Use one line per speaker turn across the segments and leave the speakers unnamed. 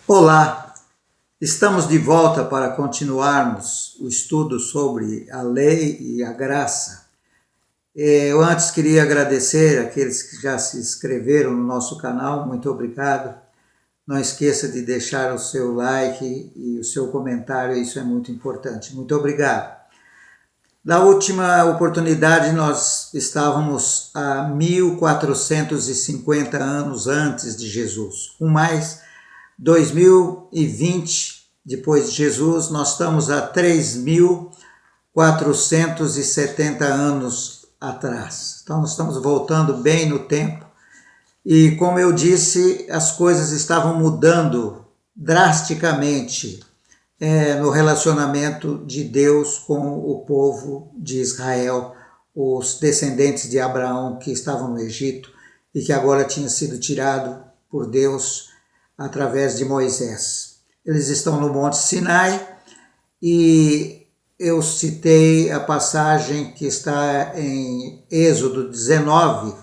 Olá, estamos de volta para continuarmos o estudo sobre a lei e a graça. Eu antes queria agradecer aqueles que já se inscreveram no nosso canal, muito obrigado. Não esqueça de deixar o seu like e o seu comentário, isso é muito importante. Muito obrigado. Na última oportunidade nós estávamos a 1450 anos antes de Jesus, com mais 2020 depois de Jesus, nós estamos a 3.470 anos atrás. Então nós estamos voltando bem no tempo e, como eu disse, as coisas estavam mudando drasticamente no relacionamento de Deus com o povo de Israel, os descendentes de Abraão que estavam no Egito e que agora tinham sido tirados por Deus através de Moisés. Eles estão no Monte Sinai e eu citei a passagem que está em Êxodo 19,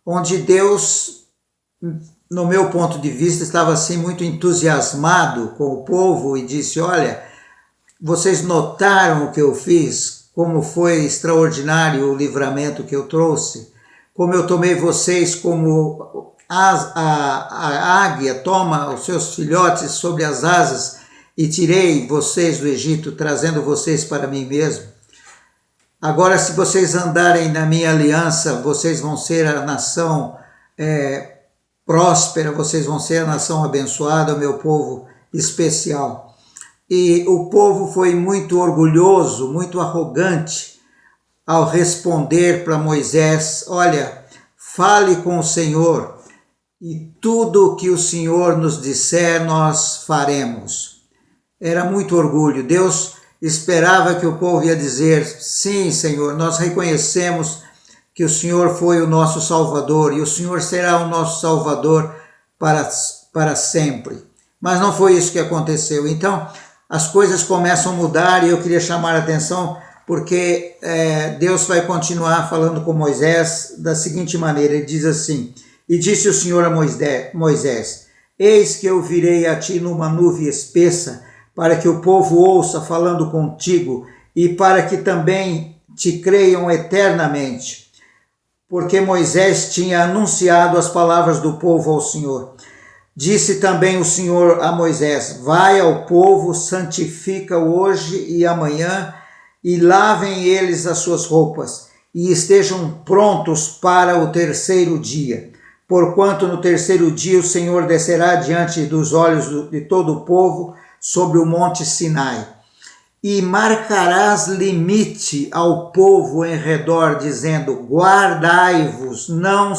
onde Deus, no meu ponto de vista, estava assim muito entusiasmado com o povo e disse: olha, vocês notaram o que eu fiz, como foi extraordinário o livramento que eu trouxe, como eu tomei vocês como a águia toma os seus filhotes sobre as asas e tirei vocês do Egito, trazendo vocês para mim mesmo. Agora, se vocês andarem na minha aliança, vocês vão ser a nação próspera, vocês vão ser a nação abençoada, o meu povo especial. E o povo foi muito orgulhoso, muito arrogante ao responder para Moisés: olha, fale com o Senhor, e tudo o que o Senhor nos disser, nós faremos. Era muito orgulho. Deus esperava que o povo ia dizer: sim, Senhor, nós reconhecemos que o Senhor foi o nosso Salvador e o Senhor será o nosso Salvador para sempre. Mas não foi isso que aconteceu. Então, as coisas começam a mudar e eu queria chamar a atenção porque Deus vai continuar falando com Moisés da seguinte maneira. Ele diz assim: e disse o Senhor a Moisés: eis que eu virei a ti numa nuvem espessa, para que o povo ouça falando contigo, e para que também te creiam eternamente. Porque Moisés tinha anunciado as palavras do povo ao Senhor. Disse também o Senhor a Moisés: vai ao povo, santifica-o hoje e amanhã, e lavem eles as suas roupas, e estejam prontos para o terceiro dia. Porquanto no terceiro dia o Senhor descerá diante dos olhos de todo o povo sobre o monte Sinai. E marcarás limite ao povo em redor, dizendo: guardai-vos, não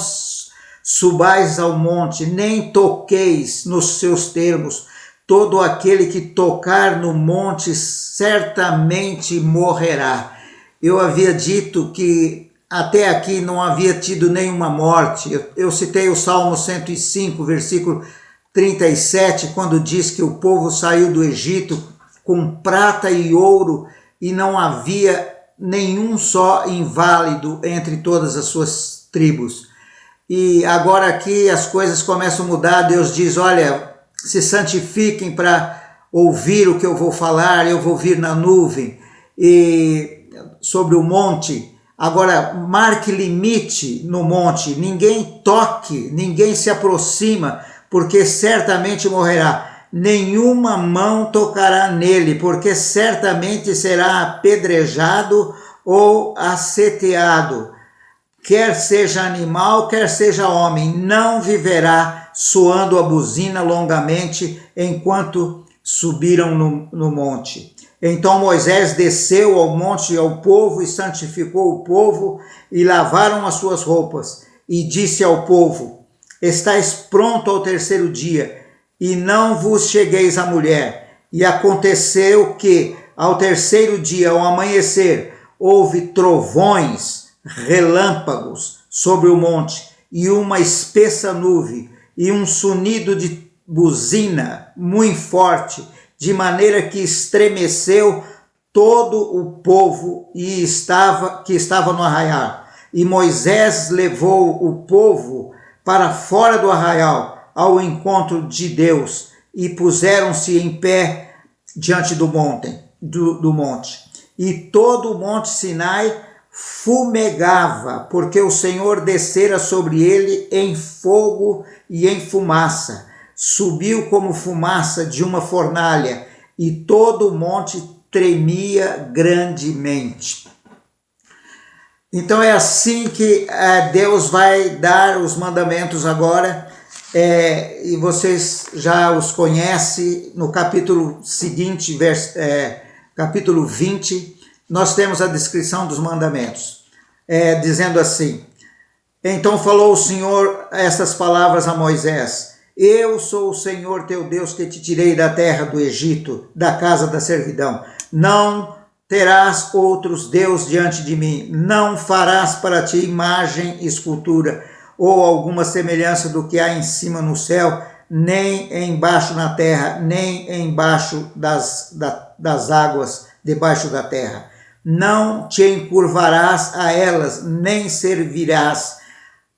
subais ao monte, nem toqueis nos seus termos. Todo aquele que tocar no monte certamente morrerá. Eu havia dito que até aqui não havia tido nenhuma morte. Eu citei o Salmo 105, versículo 37, quando diz que o povo saiu do Egito com prata e ouro e não havia nenhum só inválido entre todas as suas tribos. E agora aqui as coisas começam a mudar. Deus diz: olha, se santifiquem para ouvir o que eu vou falar, eu vou vir na nuvem e sobre o monte. Agora, marque limite no monte, ninguém toque, ninguém se aproxima, porque certamente morrerá. Nenhuma mão tocará nele, porque certamente será apedrejado ou asseteado. Quer seja animal, quer seja homem, não viverá soando a buzina longamente enquanto subiram no monte. Então Moisés desceu ao monte ao povo e santificou o povo e lavaram as suas roupas. E disse ao povo: estais pronto ao terceiro dia, e não vos chegueis à mulher. E aconteceu que, ao terceiro dia, ao amanhecer, houve trovões, relâmpagos sobre o monte, e uma espessa nuvem, e um sonido de buzina muito forte, de maneira que estremeceu todo o povo que estava no arraial. E Moisés levou o povo para fora do arraial, ao encontro de Deus, e puseram-se em pé diante do monte. E todo o monte Sinai fumegava, porque o Senhor descera sobre ele em fogo e em fumaça. Subiu como fumaça de uma fornalha, e todo o monte tremia grandemente. Então é assim que Deus vai dar os mandamentos agora, e vocês já os conhecem. No capítulo seguinte, capítulo 20, nós temos a descrição dos mandamentos, dizendo assim: então falou o Senhor estas palavras a Moisés: eu sou o Senhor teu Deus, que te tirei da terra do Egito, da casa da servidão. Não terás outros deuses diante de mim. Não farás para ti imagem, escultura, ou alguma semelhança do que há em cima no céu, nem embaixo na terra, nem embaixo das águas, debaixo da terra. Não te encurvarás a elas, nem servirás,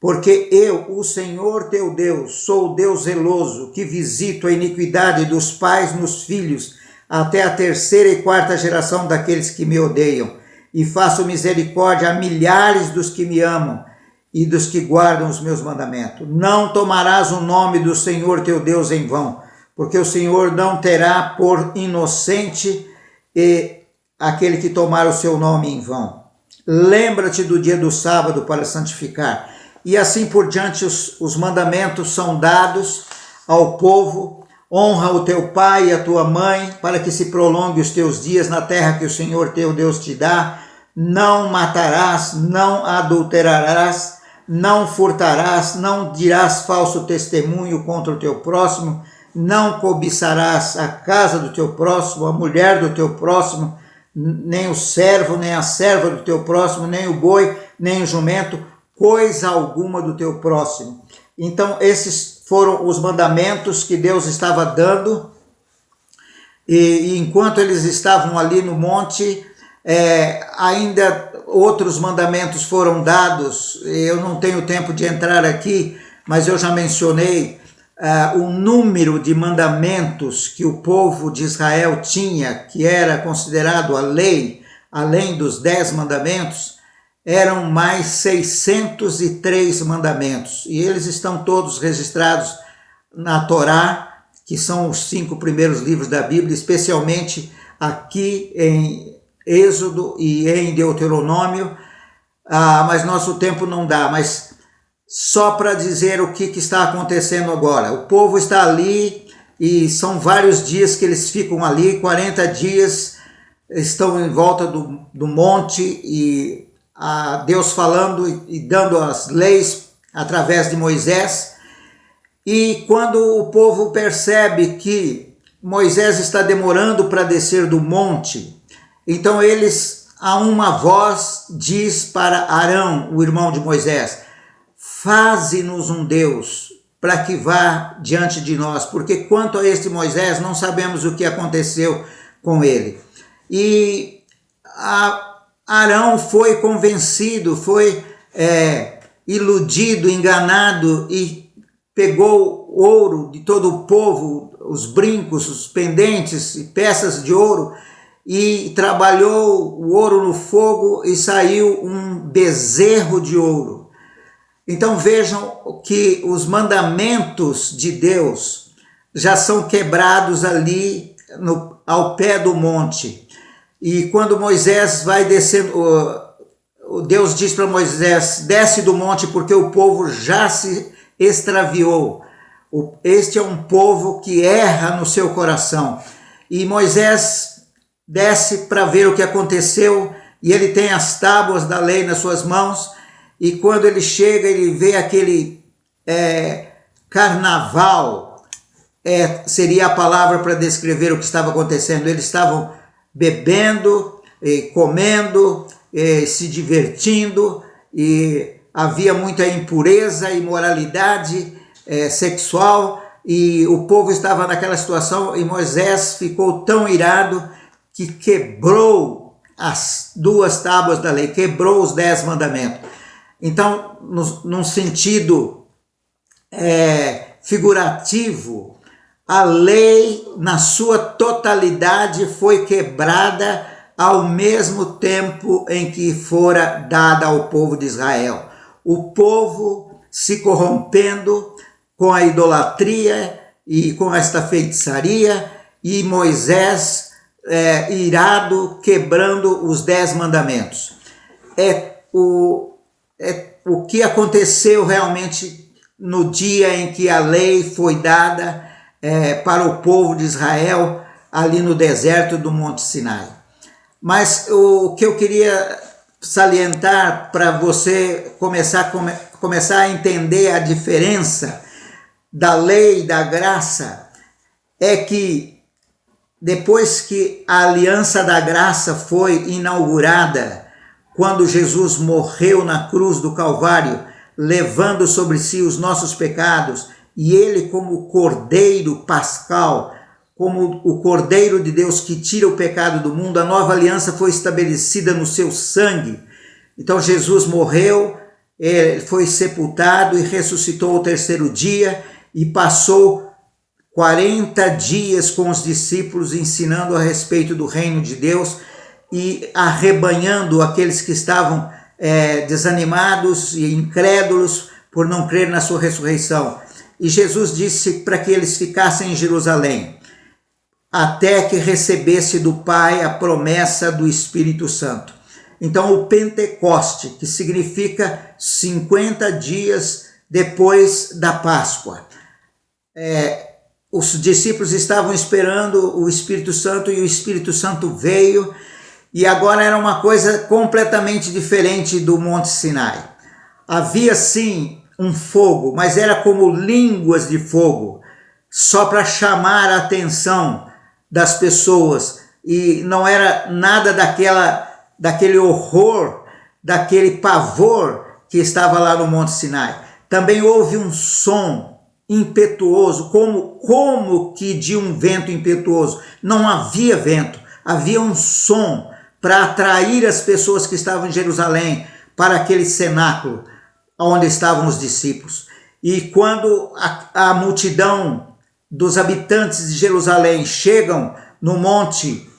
porque eu, o Senhor teu Deus, sou o Deus zeloso, que visito a iniquidade dos pais nos filhos, até a terceira e quarta geração daqueles que me odeiam, e faço misericórdia a milhares dos que me amam e dos que guardam os meus mandamentos. Não tomarás o nome do Senhor teu Deus em vão, porque o Senhor não terá por inocente aquele que tomar o seu nome em vão. Lembra-te do dia do sábado para santificar. E assim por diante os mandamentos são dados ao povo. Honra o teu pai e a tua mãe, para que se prolongue os teus dias na terra que o Senhor teu Deus te dá. Não matarás, não adulterarás, não furtarás, não dirás falso testemunho contra o teu próximo, não cobiçarás a casa do teu próximo, a mulher do teu próximo, nem o servo, nem a serva do teu próximo, nem o boi, nem o jumento, coisa alguma do teu próximo. Então esses foram os mandamentos que Deus estava dando, e enquanto eles estavam ali no monte, ainda outros mandamentos foram dados. Eu não tenho tempo de entrar aqui, mas eu já mencionei o número de mandamentos que o povo de Israel tinha, que era considerado a lei, além dos 10 mandamentos. Eram mais 603 mandamentos, e eles estão todos registrados na Torá, que são os 5 primeiros livros da Bíblia, especialmente aqui em Êxodo e em Deuteronômio, mas nosso tempo não dá, mas só para dizer o que está acontecendo agora. O povo está ali, e são vários dias que eles ficam ali, 40 dias estão em volta do monte, e a Deus falando e dando as leis através de Moisés. E quando o povo percebe que Moisés está demorando para descer do monte, então eles, a uma voz, diz para Arão, o irmão de Moisés: faze-nos um Deus para que vá diante de nós, porque quanto a este Moisés não sabemos o que aconteceu com ele. E Arão foi convencido, foi iludido, enganado, e pegou ouro de todo o povo, os brincos, os pendentes e peças de ouro, e trabalhou o ouro no fogo e saiu um bezerro de ouro. Então vejam que os mandamentos de Deus já são quebrados ali ao pé do monte. E quando Moisés vai descendo, Deus diz para Moisés: desce do monte, porque o povo já se extraviou. Este é um povo que erra no seu coração. E Moisés desce para ver o que aconteceu, e ele tem as tábuas da lei nas suas mãos, e quando ele chega, ele vê aquele carnaval, seria a palavra para descrever o que estava acontecendo. Eles estavam bebendo, comendo, se divertindo, e havia muita impureza e imoralidade sexual, e o povo estava naquela situação, e Moisés ficou tão irado que quebrou as 2 tábuas da lei, quebrou os 10 mandamentos. Então, num sentido figurativo, a lei na sua totalidade foi quebrada ao mesmo tempo em que fora dada ao povo de Israel. O povo se corrompendo com a idolatria e com esta feitiçaria, e Moisés irado, quebrando os 10 mandamentos. O que aconteceu realmente no dia em que a lei foi dada para o povo de Israel ali no deserto do Monte Sinai. Mas o que eu queria salientar para você começar a entender a diferença da lei e da graça é que depois que a aliança da graça foi inaugurada, quando Jesus morreu na cruz do Calvário, levando sobre si os nossos pecados, e ele como Cordeiro Pascal, como o Cordeiro de Deus que tira o pecado do mundo, a nova aliança foi estabelecida no seu sangue. Então Jesus morreu, foi sepultado e ressuscitou ao terceiro dia e passou 40 dias com os discípulos ensinando a respeito do reino de Deus e arrebanhando aqueles que estavam desanimados e incrédulos por não crer na sua ressurreição. E Jesus disse para que eles ficassem em Jerusalém, até que recebesse do Pai a promessa do Espírito Santo. Então o Pentecoste, que significa 50 dias depois da Páscoa, os discípulos estavam esperando o Espírito Santo e o Espírito Santo veio, e agora era uma coisa completamente diferente do Monte Sinai. Havia sim um fogo, mas era como línguas de fogo, só para chamar a atenção das pessoas, e não era nada daquele horror, daquele pavor que estava lá no Monte Sinai. Também houve um som impetuoso, como que de um vento impetuoso. Não havia vento, havia um som para atrair as pessoas que estavam em Jerusalém para aquele cenáculo onde estavam os discípulos. E quando a multidão dos habitantes de Jerusalém chegam no monte,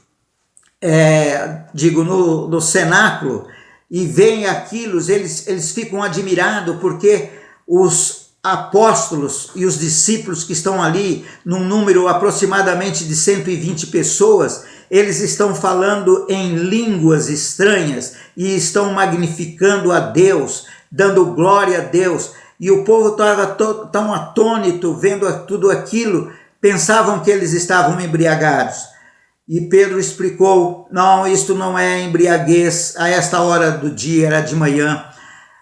no cenáculo, e veem aquilo, eles ficam admirados, porque os apóstolos e os discípulos que estão ali, num número aproximadamente de 120 pessoas, eles estão falando em línguas estranhas e estão magnificando a Deus, dando glória a Deus. E o povo estava tão atônito vendo tudo aquilo, pensavam que eles estavam embriagados. E Pedro explicou: não, isto não é embriaguez a esta hora do dia, era de manhã,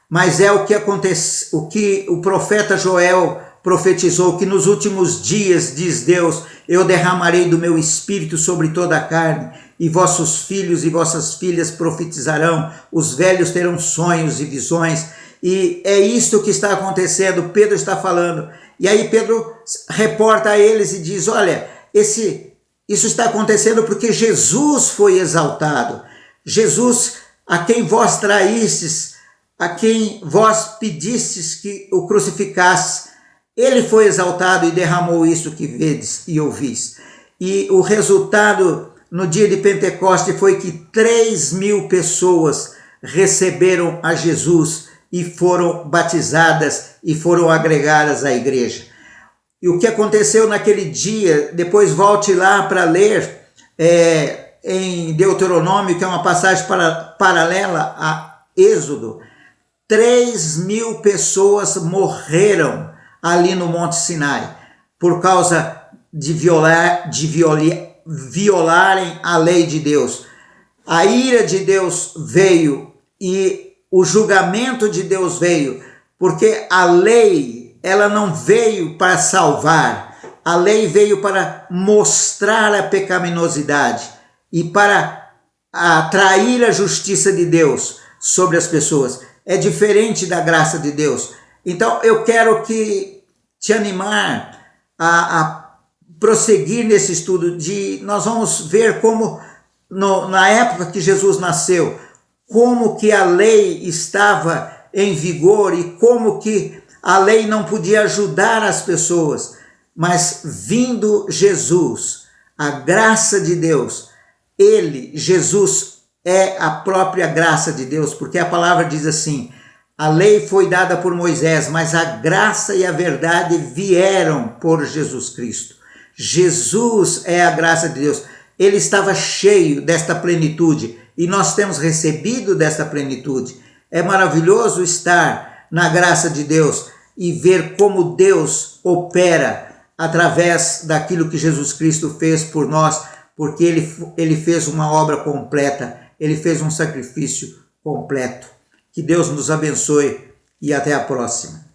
mas é o que acontece, o que o profeta Joel profetizou, que nos últimos dias, diz Deus, eu derramarei do meu espírito sobre toda a carne, e vossos filhos e vossas filhas profetizarão, os velhos terão sonhos e visões. E é isto que está acontecendo, Pedro está falando. E aí Pedro reporta a eles e diz: olha, isso está acontecendo porque Jesus foi exaltado. Jesus, a quem vós traístes, a quem vós pedistes que o crucificasse, ele foi exaltado e derramou isso que vedes e ouvis. E o resultado no dia de Pentecoste foi que 3.000 pessoas receberam a Jesus e foram batizadas e foram agregadas à igreja. E o que aconteceu naquele dia, depois volte lá para ler em Deuteronômio, que é uma passagem paralela a Êxodo. 3.000 pessoas morreram ali no Monte Sinai por causa de violarem a lei de Deus. A ira de Deus veio e o julgamento de Deus veio, porque a lei, ela não veio para salvar, a lei veio para mostrar a pecaminosidade e para atrair a justiça de Deus sobre as pessoas. É diferente da graça de Deus. Então eu quero te animar a prosseguir nesse estudo. Nós vamos ver como na época que Jesus nasceu, como que a lei estava em vigor e como que a lei não podia ajudar as pessoas. Mas vindo Jesus, a graça de Deus, Jesus, é a própria graça de Deus, porque a palavra diz assim: a lei foi dada por Moisés, mas a graça e a verdade vieram por Jesus Cristo. Jesus é a graça de Deus. Ele estava cheio desta plenitude e nós temos recebido desta plenitude. É maravilhoso estar na graça de Deus e ver como Deus opera através daquilo que Jesus Cristo fez por nós, porque ele fez uma obra completa, ele fez um sacrifício completo. Que Deus nos abençoe e até a próxima.